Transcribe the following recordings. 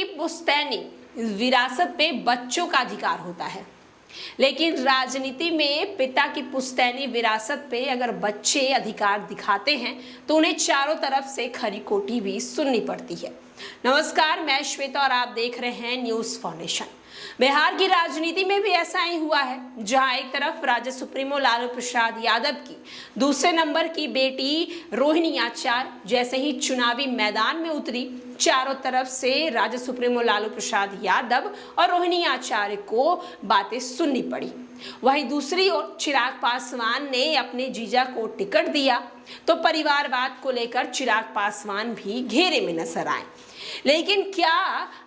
की पुश्तैनी विरासत पे बच्चों का अधिकार होता है, लेकिन राजनीति में पिता की पुश्तैनी विरासत पे अगर बच्चे अधिकार दिखाते हैं तो उन्हें चारों तरफ से खरी खोटी भी सुननी पड़ती है। नमस्कार, मैं श्वेता और आप देख रहे हैं न्यूज फाउंडेशन। बिहार की राजनीति में भी ऐसा ही हुआ है, जहां एक तरफ राज्य सुप्रीमो लालू प्रसाद यादव की दूसरे नंबर की बेटी रोहिणी आचार्य जैसे ही चुनावी मैदान में उतरी, चारों तरफ से राज्य सुप्रीमो लालू प्रसाद यादव और रोहिणी आचार्य को बातें सुननी पड़ी। वहीं दूसरी ओर चिराग पासवान ने अपने जीजा को टिकट दिया तो परिवारवाद को लेकर चिराग पासवान भी घेरे में नजर आए। लेकिन क्या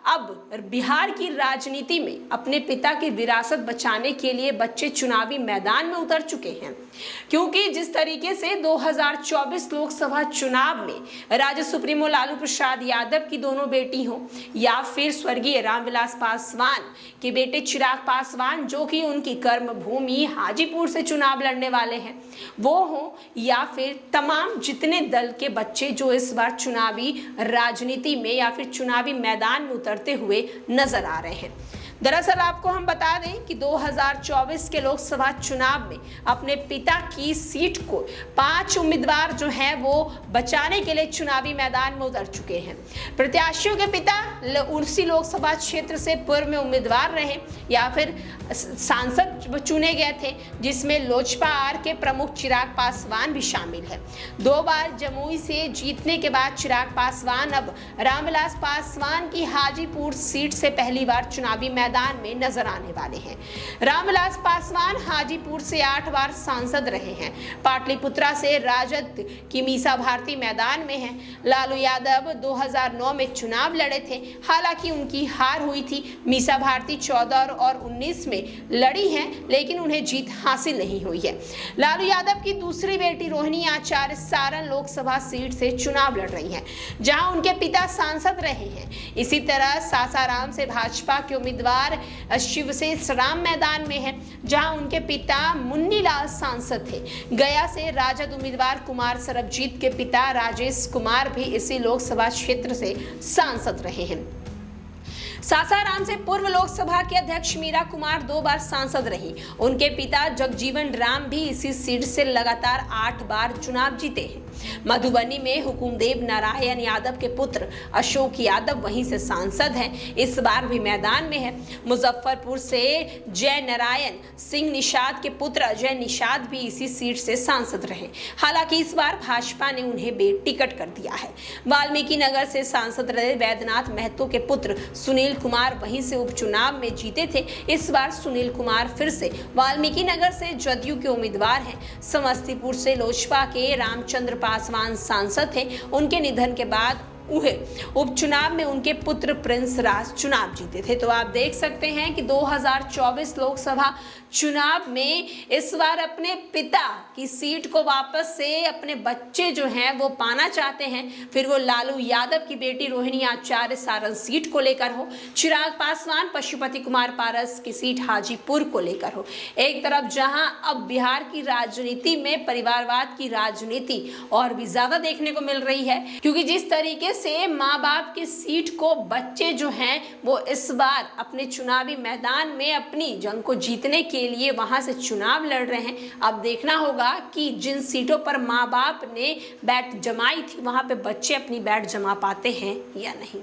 अब बिहार की राजनीति में अपने पिता की विरासत बचाने के लिए बच्चे चुनावी मैदान में उतर चुके हैं? क्योंकि जिस तरीके से 2024 लोकसभा चुनाव में राज्य सुप्रीमो लालू प्रसाद यादव की दोनों बेटी हो या फिर स्वर्गीय रामविलास पासवान के बेटे चिराग पासवान जो कि उनकी कर्म भूमि हाजीपुर से चुनाव लड़ने वाले हैं वो हो, या फिर तमाम जितने दल के बच्चे जो इस बार चुनावी राजनीति में या फिर चुनावी मैदान में उतरते हुए नजर आ रहे हैं। दरअसल आपको हम बता दें कि 2024 के लोकसभा चुनाव में अपने पिता की सीट को 5 उम्मीदवार जो हैं वो बचाने के लिए चुनावी मैदान में उतर चुके हैं। प्रत्याशियों के पिता उसी लोकसभा क्षेत्र से पूर्व में उम्मीदवार रहे या फिर सांसद चुने गए थे, जिसमें लोजपा आर के प्रमुख चिराग पासवान भी शामिल है। 2 बार जमुई से जीतने के बाद चिराग पासवान अब रामविलास पासवान की हाजीपुर सीट से पहली बार चुनावी मैदान में नजर आने वाले हैं। रामविलास पासवान हाजीपुर से 8 बार सांसद रहे हैं। पाटलिपुत्रा से राजद की मीसा भारती मैदान में हैं। लालू यादव 2009 में चुनाव लड़े थे, हालांकि उनकी हार हुई थी। मीसा भारती 14 और 19 में लड़ी हैं, लेकिन उन्हें जीत हासिल नहीं हुई है। लालू यादव की दूसरी बेटी रोहिणी आचार्य सारण लोकसभा सीट से चुनाव लड़ रही हैं, जहां उनके पिता सांसद रहे हैं। इसी तरह सासाराम से भाजपा के उम्मीदवार शिव से राम मैदान में है, जहां उनके पिता मुन्नीलाल सांसद थे। गया से राजद उम्मीदवार कुमार सरबजीत के पिता राजेश कुमार भी इसी लोकसभा क्षेत्र से सांसद रहे हैं। सासाराम से पूर्व लोकसभा के अध्यक्ष मीरा कुमार 2 बार सांसद रही। उनके पिता जगजीवन राम भी इसी सीट से लगातार 8 बार चुनाव जीते हैं। मधुबनी में हुकुमदेव नारायण यादव के पुत्र अशोक यादव वहीं से सांसद हैं, इस बार भी मैदान में है। मुजफ्फरपुर से जय नारायण सिंह निषाद के पुत्र अजय निषाद भी इसी सीट से सांसद रहे, हालांकि इस बार भाजपा ने उन्हें बेटिकट कर दिया है। वाल्मीकि नगर से सांसद रहे वैद्यनाथ महतो के पुत्र सुनील कुमार वहीं से उपचुनाव में जीते थे। इस बार सुनील कुमार फिर से वाल्मीकि नगर से जदयू के उम्मीदवार हैं। समस्तीपुर से लोजपा के रामचंद्र पासवान सांसद थे। उनके निधन के बाद उपचुनाव में उनके पुत्र प्रिंस राज चुनाव जीते थे। तो आप देख सकते हैं कि 2024 लोकसभा चुनाव में इस बार अपने पिता की सीट को वापस से अपने बच्चे जो हैं वो पाना चाहते हैं। फिर वो लालू यादव की बेटी रोहिणी आचार्य सारण सीट को लेकर हो, चिराग पासवान पशुपति कुमार पारस की सीट हाजीपुर को लेकर हो। एक तरफ जहां अब बिहार की राजनीति में परिवारवाद की राजनीति और भी ज्यादा देखने को मिल रही है, क्योंकि जिस तरीके से माँ बाप की सीट को बच्चे जो हैं वो इस बार अपने चुनावी मैदान में अपनी जंग को जीतने के लिए वहां से चुनाव लड़ रहे हैं। अब देखना होगा कि जिन सीटों पर माँ बाप ने बैट जमाई थी वहां पे बच्चे अपनी बैट जमा पाते हैं या नहीं।